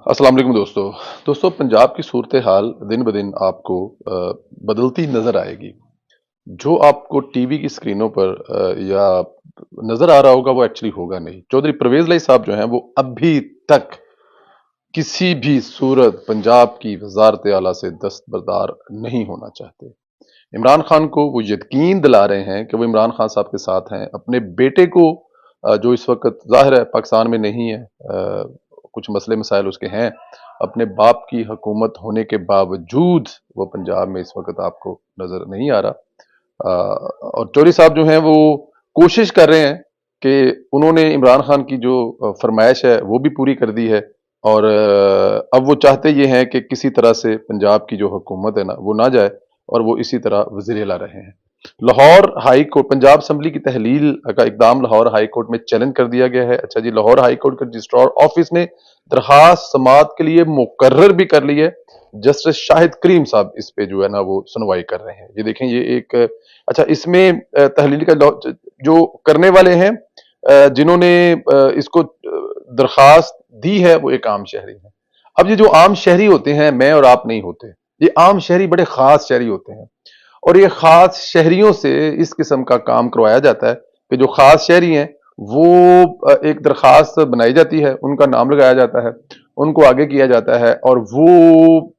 अस्सलाम वालेकुम दोस्तों पंजाब की सूरत हाल दिन ब दिन आपको बदलती नजर आएगी। जो आपको टीवी की स्क्रीनों पर या नजर आ रहा होगा वो एक्चुअली होगा नहीं। चौधरी परवेज लाई साहब जो हैं वो अभी तक किसी भी सूरत पंजाब की वजारत आला से दस्तबरदार नहीं होना चाहते। इमरान खान को वो यकीन दिला रहे हैं कि वो इमरान खान साहब के साथ हैं। अपने बेटे को जो इस वक्त जाहिर है पाकिस्तान में नहीं है, कुछ मसले मसाइल उसके हैं। अपने बाप की हुकूमत होने के बावजूद वो पंजाब में इस वक्त आपको नजर नहीं आ रहा। और चौधरी साहब जो हैं वो कोशिश कर रहे हैं कि उन्होंने इमरान खान की जो फरमाइश है वो भी पूरी कर दी है। और अब वो चाहते ये हैं कि किसी तरह से पंजाब की जो हुकूमत है ना वो ना जाए, और वो इसी तरह वजीर ला रहे हैं। Lahore high court Punjab assembly की तहलील का इकदाम लाहौर हाई कोर्ट में चैलेंज कर दिया गया है। अच्छा जी, लाहौर हाई कोर्ट के रजिस्ट्रार ऑफिस ने दरखास्त समात के लिए मुकर्रर भी कर ली है। जस्टिस शाहिद करीम साहब इस पे जो है ना वो सुनवाई कर रहे हैं। ये देखें, ये एक अच्छा इसमें तहलील का जो करने वाले हैं, जिन्होंने इसको दरखास्त दी है वो एक आम शहरी है। अब ये जो आम शहरी होते हैं, मैं और आप नहीं होते। ये आम शहरी बड़े खास शहरी होते हैं, और ये खास शहरियों से इस किस्म का काम करवाया जाता है कि जो खास शहरी हैं वो एक दरखास्त बनाई जाती है, उनका नाम लगाया जाता है, उनको आगे किया जाता है और वो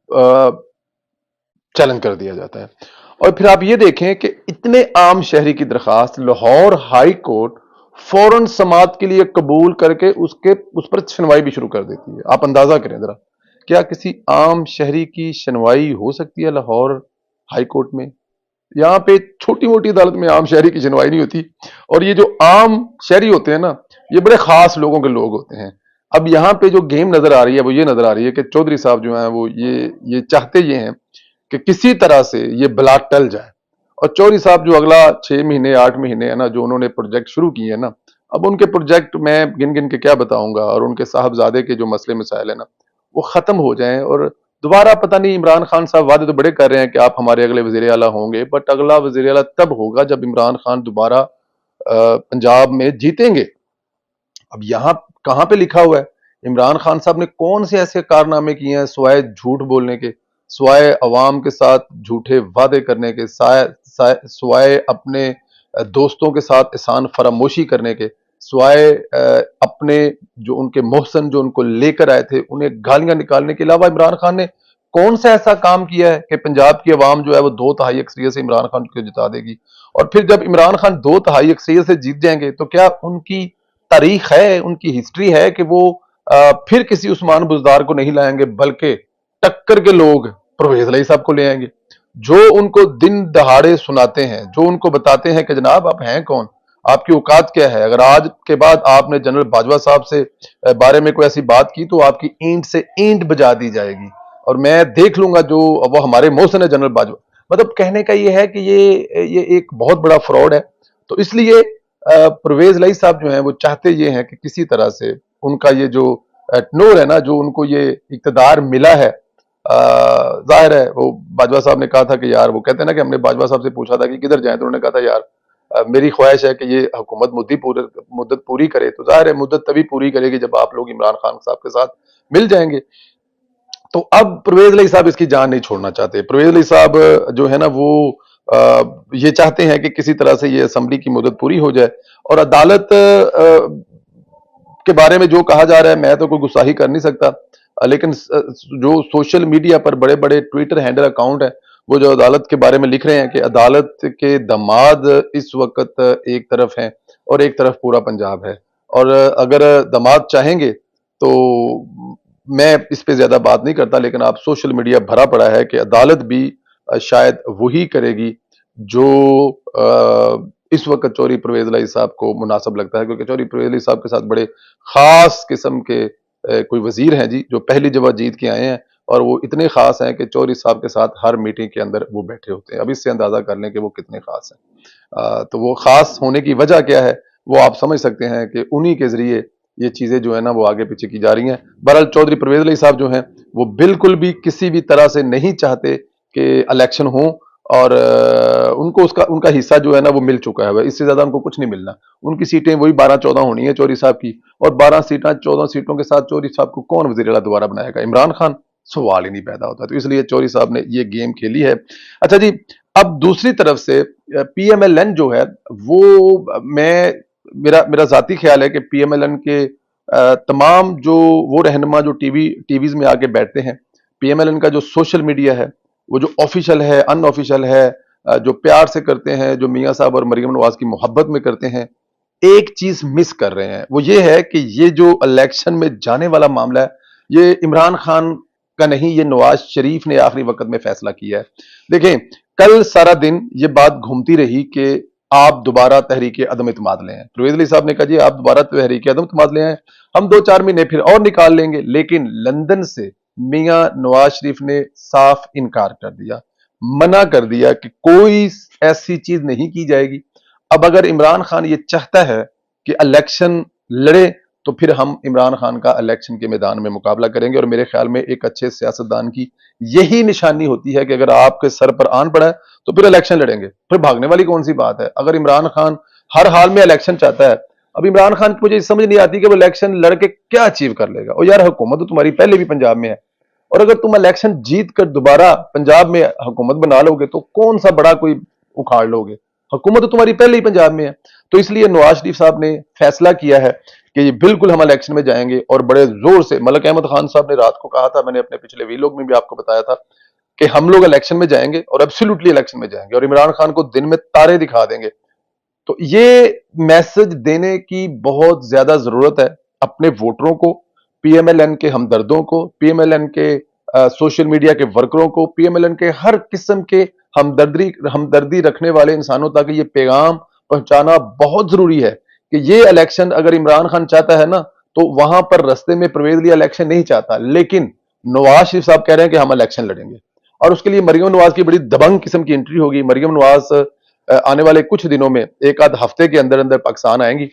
चैलेंज कर दिया जाता है। और फिर आप ये देखें कि इतने आम शहरी की दरखास्त लाहौर हाई कोर्ट फौरन समात के लिए कबूल करके उस पर सुनवाई भी शुरू कर देती है। आप अंदाजा करें जरा, क्या किसी आम शहरी की सुनवाई हो सकती है लाहौर हाई कोर्ट में? यहाँ पे छोटी मोटी अदालत में आम शहरी की सुनवाई नहीं होती। और ये जो आम शहरी होते हैं ना, ये बड़े खास लोगों के लोग होते हैं। अब यहाँ पे जो गेम नजर आ रही है वो ये नजर आ रही है कि चौधरी साहब जो हैं वो ये चाहते ये हैं कि किसी तरह से ये बला टल जाए। और चौधरी साहब जो अगला 6 महीने 8 महीने है ना, जो उन्होंने प्रोजेक्ट शुरू किए हैं ना, अब उनके प्रोजेक्ट मैं गिन गिन के क्या बताऊंगा। और उनके साहबजादे के जो मसले मसाइल है ना वो खत्म हो जाएं, और दोबारा पता नहीं, इमरान खान साहब वादे तो बड़े कर रहे हैं कि आप हमारे अगले वजीर आला होंगे, बट अगला वजीर आला तब होगा जब इमरान खान दोबारा पंजाब में जीतेंगे। अब यहाँ कहां पे लिखा हुआ है? इमरान खान साहब ने कौन से ऐसे कारनामे किए हैं सिवाय झूठ बोलने के, सिवाय अवाम के साथ झूठे वादे करने के, सिवाय अपने दोस्तों के साथ एहसान फरामोशी करने के, सिवाय अपने जो उनके मोहसन जो उनको लेकर आए थे उन्हें गालियां निकालने के अलावा इमरान खान ने कौन सा ऐसा काम किया है कि पंजाब की आवाम जो है वो 2/3 अक्सरियत से इमरान खान को जिता देगी? और फिर जब इमरान खान 2/3 अक्सरियत से जीत जाएंगे तो क्या उनकी तारीख है, उनकी हिस्ट्री है कि वो फिर किसी उस्मान बुजदार को नहीं लाएंगे, बल्कि टक्कर के लोग परवेज लाई साहब को ले आएंगे, जो उनको दिन दहाड़े सुनाते हैं, जो उनको बताते हैं कि जनाब आप हैं कौन, आपकी औकात क्या है। अगर आज के बाद आपने जनरल बाजवा साहब से बारे में कोई ऐसी बात की तो आपकी ईंट से ईंट बजा दी जाएगी, और मैं देख लूंगा जो वो हमारे मोहसिन है जनरल बाजवा। मतलब कहने का ये है कि ये एक बहुत बड़ा फ्रॉड है। तो इसलिए परवेज लाई साहब जो हैं वो चाहते ये हैं कि किसी तरह से उनका ये जो टनोर है ना, जो उनको ये इक्तदार मिला है, जाहिर है वो बाजवा साहब ने कहा था कि यार, वो कहते हैं ना कि हमने बाजवा साहब से पूछा था कि किधर जाए, तो उन्होंने कहा था यार मेरी ख्वाहिश है कि ये हुकूमत मुद्दत पूरी करे। तो जाहिर है मुद्दत तभी पूरी करेगी जब आप लोग इमरान खान साहब के साथ मिल जाएंगे। तो अब परवेज लाई साहब इसकी जान नहीं छोड़ना चाहते। परवेज लाई साहब जो है ना वो ये चाहते हैं कि किसी तरह से ये असम्बली की मुद्दत पूरी हो जाए। और अदालत के बारे में जो कहा जा रहा है, मैं तो कोई गुस्साही कर नहीं सकता, लेकिन जो सोशल मीडिया पर बड़े बड़े ट्विटर हैंडल अकाउंट है वो जो अदालत के बारे में लिख रहे हैं कि अदालत के दामाद इस वक्त एक तरफ हैं और एक तरफ पूरा पंजाब है। और अगर दामाद चाहेंगे तो मैं इस पे ज्यादा बात नहीं करता, लेकिन आप सोशल मीडिया भरा पड़ा है कि अदालत भी शायद वही करेगी जो इस वक्त चौधरी परवेज लाई साहब को मुनासिब लगता है, क्योंकि चौधरी परवेज लाई साहब के साथ बड़े खास किस्म के कोई वजीर हैं जी, जो पहली जगह जीत के आए हैं, और वो इतने खास हैं कि चौधरी साहब के साथ हर मीटिंग के अंदर वो बैठे होते हैं। अब इससे अंदाजा कर लें कि वो कितने खास हैं। तो वो खास होने की वजह क्या है वो आप समझ सकते हैं कि उन्हीं के जरिए ये चीजें जो है ना वो आगे पीछे की जा रही हैं। बहरहाल चौधरी परवेज लाई साहब जो हैं वो बिल्कुल भी किसी भी तरह से नहीं चाहते कि इलेक्शन हो, اور ان کو ان کا حصہ جو ہے نا وہ مل چکا ہے، اس سے زیادہ ان کو کچھ نہیں ملنا. ان کی سیٹیں وہی 12-14 ہونی ہے چوہدری صاحب کی، اور 12 سیٹیں 14 سیٹوں کے ساتھ چوہدری صاحب کو کون وزیر اعلیٰ دوبارہ بنائے گا؟ عمران خان. سوال ہی نہیں پیدا ہوتا. تو اس لیے چوہدری صاحب نے یہ گیم کھیلی ہے. اچھا جی، اب دوسری طرف سے پی ایم ایل این جو ہے وہ، میں میرا ذاتی خیال ہے کہ پی ایم ایل این کے تمام جو وہ رہنما جو ٹی ویز میں آ کے بیٹھتے ہیں، پی ایم ایل این کا جو سوشل میڈیا ہے، وہ جو آفیشل ہے، ان آفیشل ہے، جو پیار سے کرتے ہیں، جو میاں صاحب اور مریم نواز کی محبت میں کرتے ہیں، ایک چیز مس کر رہے ہیں. وہ یہ ہے کہ یہ جو الیکشن میں جانے والا معاملہ ہے، یہ عمران خان کا نہیں، یہ نواز شریف نے آخری وقت میں فیصلہ کیا ہے. دیکھیں، کل سارا دن یہ بات گھومتی رہی کہ آپ دوبارہ تحریک عدم اعتماد لے آئیں. پرویز علی صاحب نے کہا جی آپ دوبارہ تحریک عدم اعتماد لے آئیں، ہم 2-4 مہینے پھر اور نکال لیں گے. لیکن لندن سے میاں نواز شریف نے صاف انکار کر دیا، منع کر دیا کہ کوئی ایسی چیز نہیں کی جائے گی. اب اگر عمران خان یہ چاہتا ہے کہ الیکشن لڑے تو پھر ہم عمران خان کا الیکشن کے میدان میں مقابلہ کریں گے. اور میرے خیال میں ایک اچھے سیاستدان کی یہی نشانی ہوتی ہے کہ اگر آپ کے سر پر آن پڑا ہے تو پھر الیکشن لڑیں گے. پھر بھاگنے والی کون سی بات ہے؟ اگر عمران خان ہر حال میں الیکشن چاہتا ہے، اب عمران خان کی مجھے سمجھ نہیں آتی کہ وہ الیکشن لڑ کے کیا اچیو کر لے گا. اور یار حکومت تو تمہاری پہلے بھی پنجاب میں ہے، اور اگر تم الیکشن جیت کر دوبارہ پنجاب میں حکومت بنا لو گے تو کون سا بڑا کوئی اکھاڑ لو گے؟ حکومت تو تمہاری پہلے ہی پنجاب میں ہے. تو اس لیے نواز شریف صاحب نے فیصلہ کیا ہے کہ یہ بالکل ہم الیکشن میں جائیں گے. اور بڑے زور سے ملک احمد خان صاحب نے رات کو کہا تھا، میں نے اپنے پچھلے ویلوگ میں بھی آپ کو بتایا تھا کہ ہم لوگ الیکشن میں جائیں گے اور ایبسولوٹلی الیکشن میں جائیں گے اور عمران خان کو دن میں تارے دکھا دیں گے. تو یہ میسج دینے کی بہت زیادہ ضرورت ہے اپنے ووٹروں کو، پی ایم ایل این کے ہمدردوں کو، پی ایم ایل این کے سوشل میڈیا کے ورکروں کو، پی ایم ایل این کے ہر قسم کے ہمدردی رکھنے والے انسانوں تک یہ پیغام پہنچانا بہت ضروری ہے کہ یہ الیکشن اگر عمران خان چاہتا ہے نا تو وہاں پر رستے میں پرویز علی الیکشن نہیں چاہتا، لیکن نواز شریف صاحب کہہ رہے ہیں کہ ہم الیکشن لڑیں گے. اور اس کے لیے مریم نواز کی بڑی دبنگ قسم کی انٹری ہوگی. مریم نواز آنے والے کچھ دنوں میں، ایک آدھ ہفتے کے اندر اندر پاکستان آئیں گی.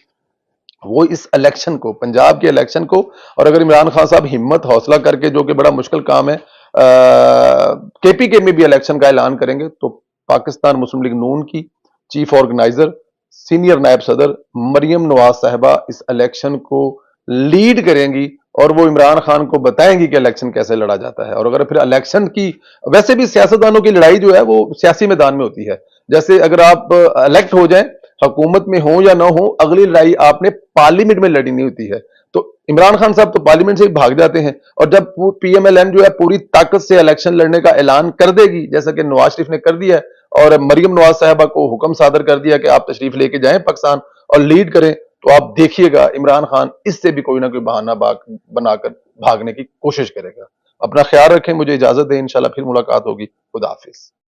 وہ اس الیکشن کو، پنجاب کے الیکشن کو، اور اگر عمران خان صاحب ہمت حوصلہ کر کے، جو کہ بڑا مشکل کام ہے، کے پی کے میں بھی الیکشن کا اعلان کریں گے تو پاکستان مسلم لیگ نون کی چیف آرگنائزر، سینئر نائب صدر مریم نواز صاحبہ اس الیکشن کو لیڈ کریں گی اور وہ عمران خان کو بتائیں گی کہ الیکشن کیسے لڑا جاتا ہے. اور اگر پھر الیکشن کی، ویسے بھی سیاستدانوں کی لڑائی جو ہے وہ سیاسی میدان میں ہوتی ہے. جیسے اگر آپ الیکٹ ہو جائیں، حکومت میں ہوں یا نہ ہوں، اگلی لڑائی آپ نے پارلیمنٹ میں لڑنی ہوتی ہے. تو عمران خان صاحب تو پارلیمنٹ سے ہی بھاگ جاتے ہیں، اور جب پی ایم ایل این جو ہے پوری طاقت سے الیکشن لڑنے کا اعلان کر دے گی، جیسا کہ نواز شریف نے کر دیا ہے اور مریم نواز صاحبہ کو حکم صادر کر دیا کہ آپ تشریف لے کے جائیں پاکستان اور لیڈ کریں، تو آپ دیکھیے گا عمران خان اس سے بھی کوئی نہ کوئی بہانہ بنا کر بھاگنے کی کوشش کرے گا. اپنا خیال رکھیں، مجھے اجازت دیں، انشاءاللہ پھر ملاقات ہوگی. خدا حافظ.